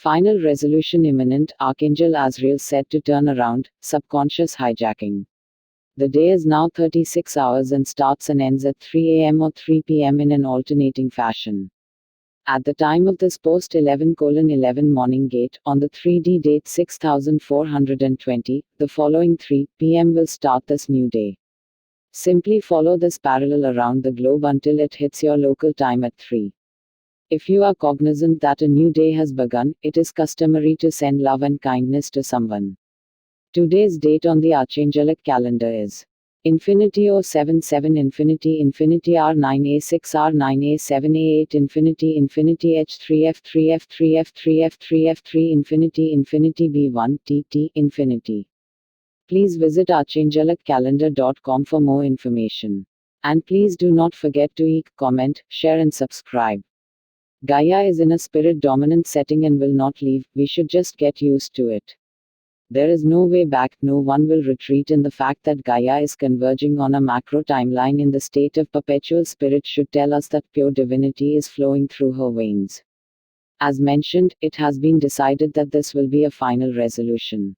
Final resolution imminent, Archangel Azrael said to turn around, subconscious hijacking. The day is now 36 hours and starts and ends at 3 a.m. or 3 p.m. in an alternating fashion. At the time of this post 11:11 morning gate, on the 3D date 6420, the following 3 p.m. will start this new day. Simply follow this parallel around the globe until it hits your local time at 3. If you are cognizant that a new day has begun, it is customary to send love and kindness to someone. Today's date on the Archangelic calendar is Infinity O77 Infinity Infinity R9A6 R9A7A8 Infinity Infinity H3F3F3F3F3 Infinity Infinity B1 TT Infinity. Please visit archangelicalendar.com for more information. And please do not forget to comment, share and subscribe. Gaia is in a spirit dominant setting and will not leave, we should just get used to it. There is no way back, no one will retreat in the fact that Gaia is converging on a macro timeline in the state of perpetual spirit should tell us that pure divinity is flowing through her veins. As mentioned, it has been decided that this will be a final resolution.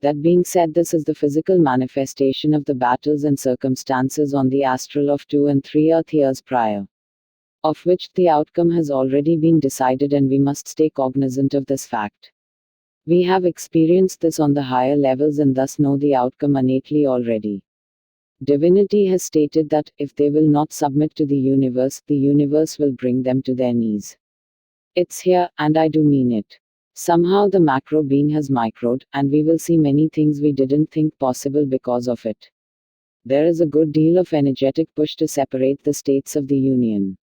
That being said, this is the physical manifestation of the battles and circumstances on the astral of 2 and 3 Earth years prior, of which the outcome has already been decided, and we must stay cognizant of this fact. We have experienced this on the higher levels and thus know the outcome innately already. Divinity has stated that, if they will not submit to the universe will bring them to their knees. It's here, and I do mean it. Somehow the macro being has microed, and we will see many things we didn't think possible because of it. There is a good deal of energetic push to separate the states of the union.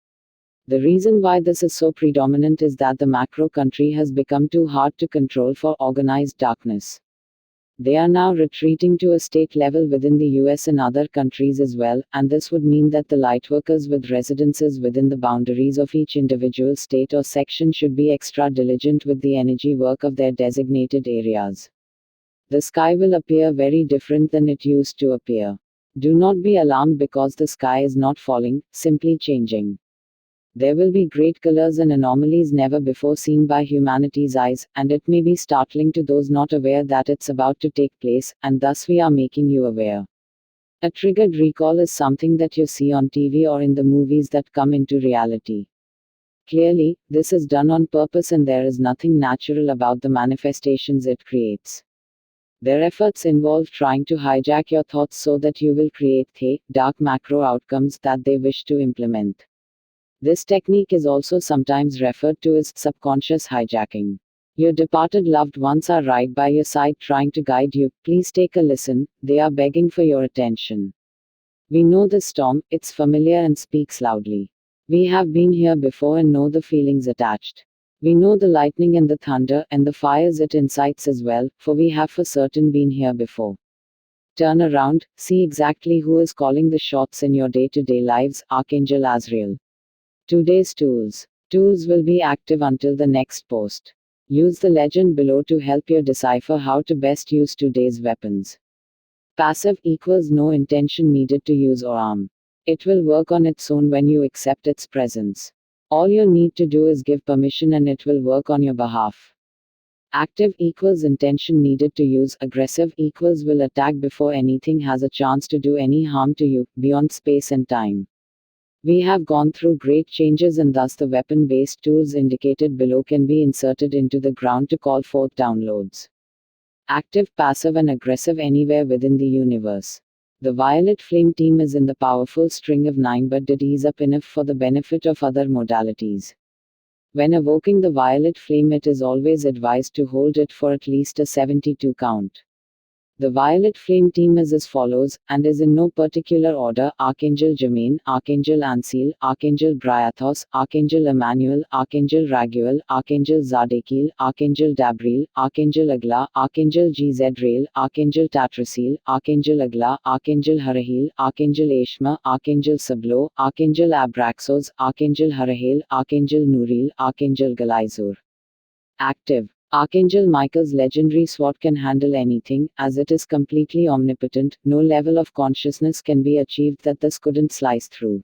The reason why this is so predominant is that the macro country has become too hard to control for organized darkness. They are now retreating to a state level within the US and other countries as well, and this would mean that the lightworkers with residences within the boundaries of each individual state or section should be extra diligent with the energy work of their designated areas. The sky will appear very different than it used to appear. Do not be alarmed because the sky is not falling, simply changing. There will be great colors and anomalies never before seen by humanity's eyes, and it may be startling to those not aware that it's about to take place, and thus we are making you aware. A triggered recall is something that you see on TV or in the movies that come into reality. Clearly, this is done on purpose and there is nothing natural about the manifestations it creates. Their efforts involve trying to hijack your thoughts so that you will create dark macro outcomes that they wish to implement. This technique is also sometimes referred to as subconscious hijacking. Your departed loved ones are right by your side trying to guide you. Please take a listen, they are begging for your attention. We know the storm, it's familiar and speaks loudly. We have been here before and know the feelings attached. We know the lightning and the thunder and the fires it incites as well, for we have for certain been here before. Turn around, see exactly who is calling the shots in your day-to-day lives, Archangel Azrael. Today's tools. Tools will be active until the next post. Use the legend below to help you decipher how to best use today's weapons. Passive equals no intention needed to use or arm. It will work on its own when you accept its presence. All you need to do is give permission and it will work on your behalf. Active equals intention needed to use. Aggressive equals will attack before anything has a chance to do any harm to you, beyond space and time. We have gone through great changes and thus the weapon-based tools indicated below can be inserted into the ground to call forth downloads. Active, passive and aggressive anywhere within the universe. The Violet Flame team is in the powerful string of 9 but did ease up enough for the benefit of other modalities. When evoking the Violet Flame, it is always advised to hold it for at least a 72 count. The Violet Flame team is as follows, and is in no particular order: Archangel Jermaine, Archangel Ansiel, Archangel Bryathos, Archangel Emmanuel, Archangel Raguel, Archangel Zadkiel, Archangel Gabriel, Archangel Agla, Archangel Gzrael, Archangel Tatrasiel, Archangel Agla, Archangel Harahiel, Archangel Ashma, Archangel Sablo, Archangel Abraxos, Archangel Harahiel, Archangel Nuriel, Archangel Galizur. Active. Archangel Michael's legendary sword can handle anything, as it is completely omnipotent. No level of consciousness can be achieved that this couldn't slice through.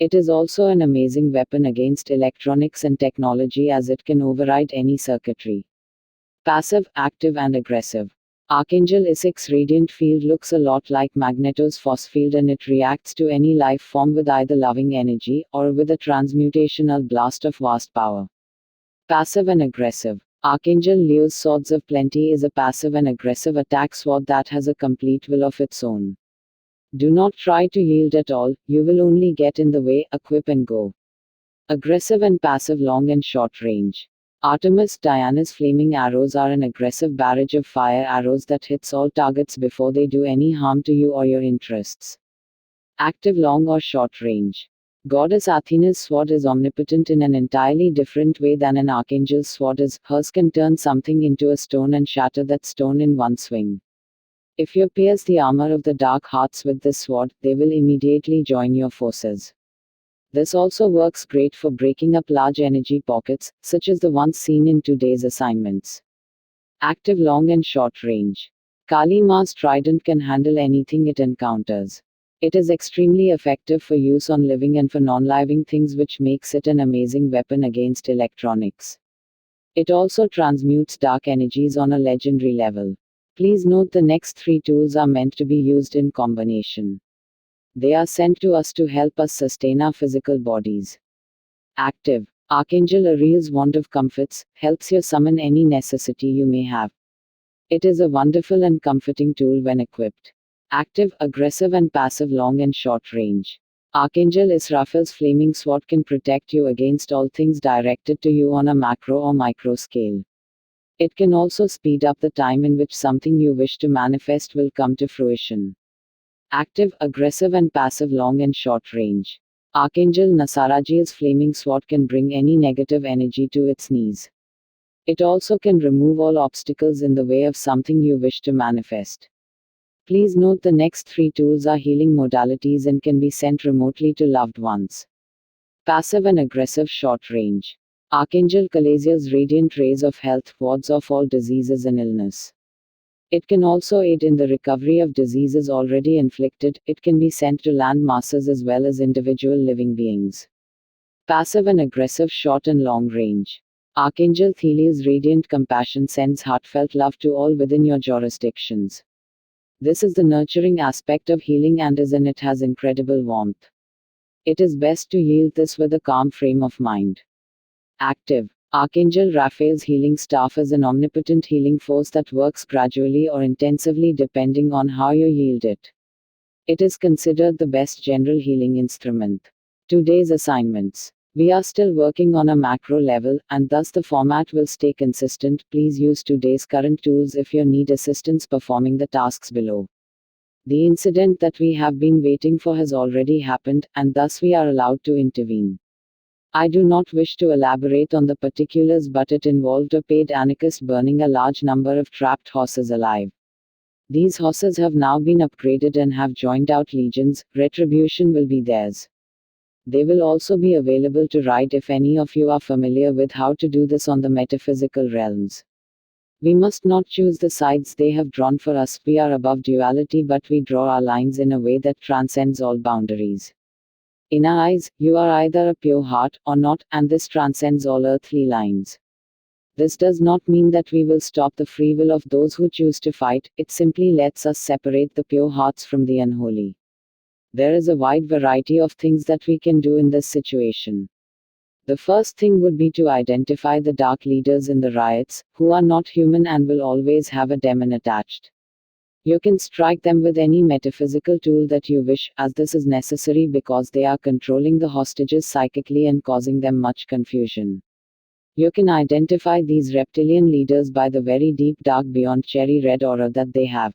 It is also an amazing weapon against electronics and technology as it can override any circuitry. Passive, active, and aggressive. Archangel Isaac's radiant field looks a lot like Magneto's force field and it reacts to any life form with either loving energy or with a transmutational blast of vast power. Passive and aggressive. Archangel Leo's Swords of Plenty is a passive and aggressive attack sword that has a complete will of its own. Do not try to yield at all, you will only get in the way, equip and go. Aggressive and passive long and short range. Artemis Diana's flaming arrows are an aggressive barrage of fire arrows that hits all targets before they do any harm to you or your interests. Active long or short range. Goddess Athena's sword is omnipotent in an entirely different way than an archangel's sword is. Hers can turn something into a stone and shatter that stone in one swing. If you pierce the armor of the dark hearts with this sword, they will immediately join your forces. This also works great for breaking up large energy pockets, such as the ones seen in today's assignments. Active long and short range. Kali Ma's trident can handle anything it encounters. It is extremely effective for use on living and for non-living things, which makes it an amazing weapon against electronics. It also transmutes dark energies on a legendary level. Please note the next three tools are meant to be used in combination. They are sent to us to help us sustain our physical bodies. Active. Archangel Ariel's Wand of Comforts helps you summon any necessity you may have. It is a wonderful and comforting tool when equipped. Active, aggressive, and passive long and short range. Archangel Israfil's flaming sword can protect you against all things directed to you on a macro or micro scale. It can also speed up the time in which something you wish to manifest will come to fruition. Active, aggressive, and passive long and short range. Archangel Nasaraji's flaming sword can bring any negative energy to its knees. It also can remove all obstacles in the way of something you wish to manifest. Please note the next three tools are healing modalities and can be sent remotely to loved ones. Passive and aggressive short range. Archangel Kalesia's radiant rays of health wards off all diseases and illness. It can also aid in the recovery of diseases already inflicted. It can be sent to land masses as well as individual living beings. Passive and aggressive short and long range. Archangel Thelia's radiant compassion sends heartfelt love to all within your jurisdictions. This is the nurturing aspect of healing and it has incredible warmth. It is best to yield this with a calm frame of mind. Active. Archangel Raphael's healing staff is an omnipotent healing force that works gradually or intensively depending on how you yield it. It is considered the best general healing instrument. Today's assignments. We are still working on a macro level, and thus the format will stay consistent. Please use today's current tools if you need assistance performing the tasks below. The incident that we have been waiting for has already happened, and thus we are allowed to intervene. I do not wish to elaborate on the particulars, but it involved a paid anarchist burning a large number of trapped horses alive. These horses have now been upgraded and have joined out legions. Retribution will be theirs. They will also be available to ride if any of you are familiar with how to do this on the metaphysical realms. We must not choose the sides they have drawn for us. We are above duality, but we draw our lines in a way that transcends all boundaries. In our eyes, you are either a pure heart or not, and this transcends all earthly lines. This does not mean that we will stop the free will of those who choose to fight, it simply lets us separate the pure hearts from the unholy. There is a wide variety of things that we can do in this situation. The first thing would be to identify the dark leaders in the riots, who are not human and will always have a demon attached. You can strike them with any metaphysical tool that you wish, as this is necessary because they are controlling the hostages psychically and causing them much confusion. You can identify these reptilian leaders by the very deep dark beyond cherry red aura that they have.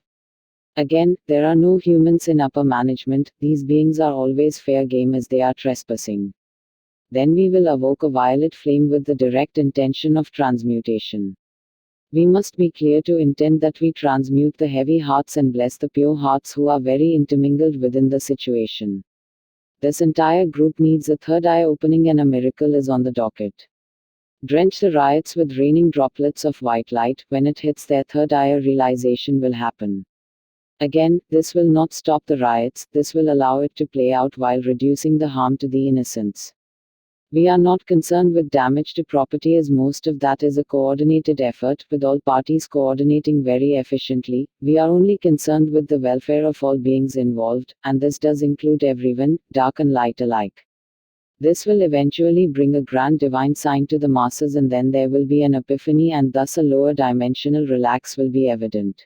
Again, there are no humans in upper management, these beings are always fair game as they are trespassing. Then we will evoke a violet flame with the direct intention of transmutation. We must be clear to intend that we transmute the heavy hearts and bless the pure hearts who are very intermingled within the situation. This entire group needs a third eye opening and a miracle is on the docket. Drench the riots with raining droplets of white light. When it hits their third eye, a realization will happen. Again, this will not stop the riots, this will allow it to play out while reducing the harm to the innocents. We are not concerned with damage to property as most of that is a coordinated effort, with all parties coordinating very efficiently. We are only concerned with the welfare of all beings involved, and this does include everyone, dark and light alike. This will eventually bring a grand divine sign to the masses, and then there will be an epiphany, and thus a lower dimensional relax will be evident.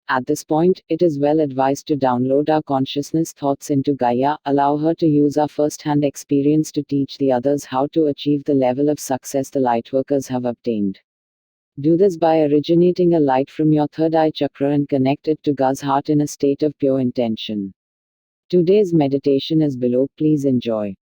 At this point, it is well advised to download our consciousness thoughts into Gaia, allow her to use our first-hand experience to teach the others how to achieve the level of success the lightworkers have obtained. Do this by originating a light from your third eye chakra and connect it to Ga's heart in a state of pure intention. Today's meditation is below, please enjoy.